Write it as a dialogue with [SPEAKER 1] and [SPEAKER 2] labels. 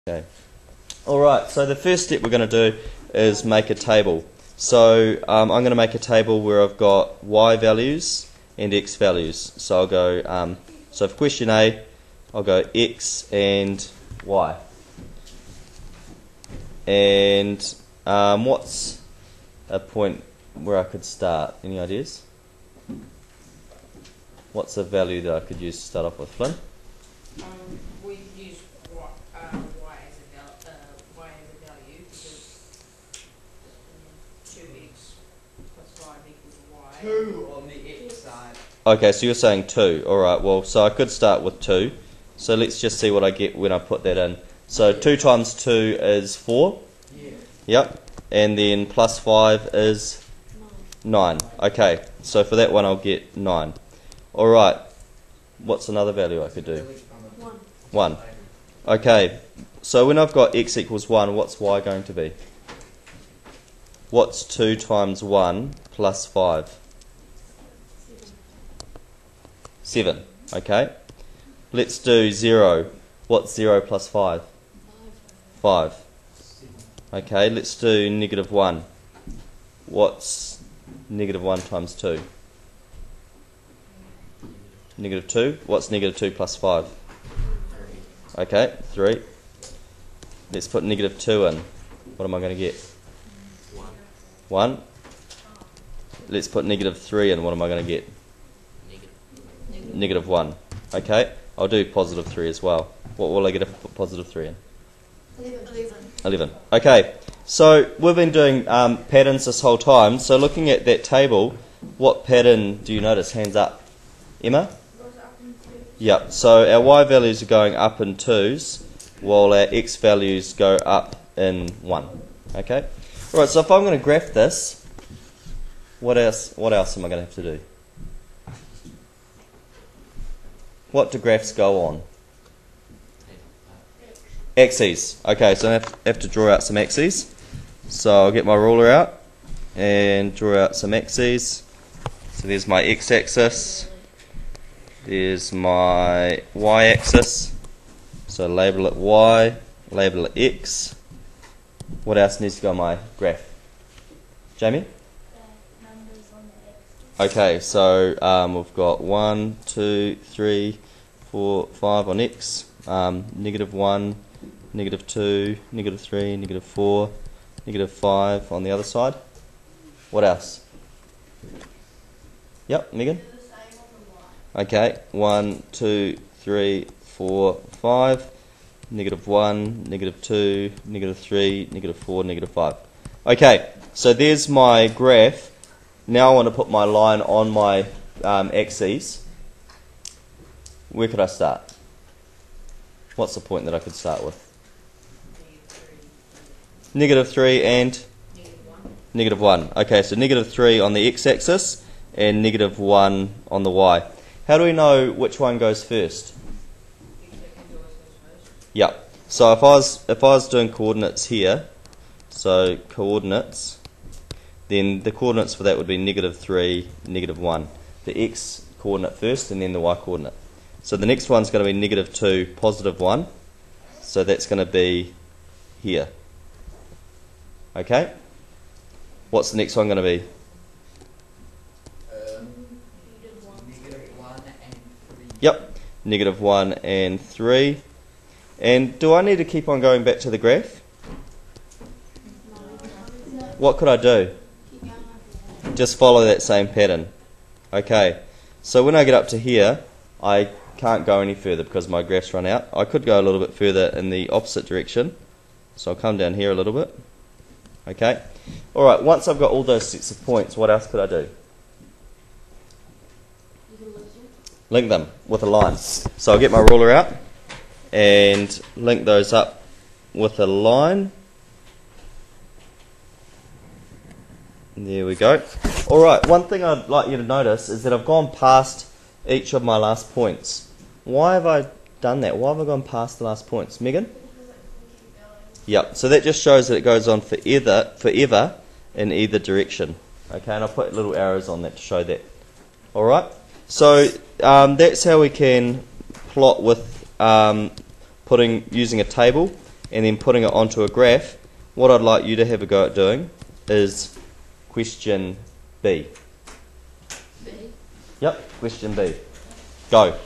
[SPEAKER 1] Okay. Alright, so the first step we're going to do is make a table. So I'm going to make a table where I've got y values and x values. So I'll go, so for question A, I'll go x and y. And what's a point where I could start? Any ideas? What's a value that I could use to start off with, Flynn?
[SPEAKER 2] We use y as a value because 2x plus 5 equals y.
[SPEAKER 3] 2 on the x side.
[SPEAKER 1] Okay, so you're saying 2. Alright, well, so I could start with 2. So let's just see what I get when I put that in. So 2 times 2 is 4.
[SPEAKER 3] Yeah.
[SPEAKER 1] Yep. And then plus 5 is 9. Okay, so for that one I'll get 9. Alright, what's another value I could do? 1. Okay, so when I've got x equals 1, what's y going to be? What's 2 times 1 plus 5? 7. Okay. Let's do 0. What's 0 plus 5? 5. Okay, let's do negative 1. What's negative 1 times 2? Negative 2. What's negative 2 plus 5? Okay, 3. Let's put negative 2 in. What am I going to get? 1. Let's put negative 3 in. What am I going to get? Negative 1. Okay, I'll do positive 3 as well. What will I get if I put positive 3 in? 11. Okay, so we've been doing patterns this whole time. So looking at that table, what pattern do you notice? Hands up. Emma? Yep, so our y values are going up in 2s, while our x values go up in 1. Okay? Alright, so if I'm going to graph this, what else am I going to have to do? What do graphs go on? Axes. Okay, so I have to draw out some axes. So I'll get my ruler out and draw out some axes. So there's my x-axis. There's my y-axis. So label it y, label it x. What else needs to go on my graph? Jamie? Okay, so we've got 1, 2, 3, 4, 5 on x. Negative 1, negative 2, negative 3, negative 4, negative 5 on the other side. What else? Yep, Megan? Okay, 1, 2, 3, 4, 5, negative 1, negative 2, negative 3, negative 4, negative 5. Okay, so there's my graph. Now I want to put my line on my axes. Where could I start? What's the point that I could start with? Negative 3 and? Negative 1. Okay, so negative 3 on the x-axis and negative 1 on the y. How do we know which one goes first? Yep. So if I was doing coordinates here, so coordinates, then the coordinates for that would be negative 3, negative 1. The x coordinate first and then the y coordinate. So the next one's going to be negative 2, positive 1. So that's going to be here. Okay? What's the next one going to be?
[SPEAKER 3] Negative 1 and 3.
[SPEAKER 1] Yep. Negative 1 and 3. And do I need to keep on going back to the graph? What could I do? Just follow that same pattern. Okay, so when I get up to here, I can't go any further because my graph's run out. I could go a little bit further in the opposite direction. So I'll come down here a little bit. Okay, alright, once I've got all those sets of points, what else could I do? Link them with a line. So I'll get my ruler out and link those up with a line. There we go. Alright, one thing I'd like you to notice is that I've gone past each of my last points. Why have I done that? Why have I gone past the last points? Megan? Yep, so that just shows that it goes on forever in either direction. Okay, and I'll put little arrows on that to show that. Alright, so that's how we can plot with using a table. and then putting it onto a graph, what I'd like you to have a go at doing is question B.
[SPEAKER 4] B.
[SPEAKER 1] Yep, question B. Go.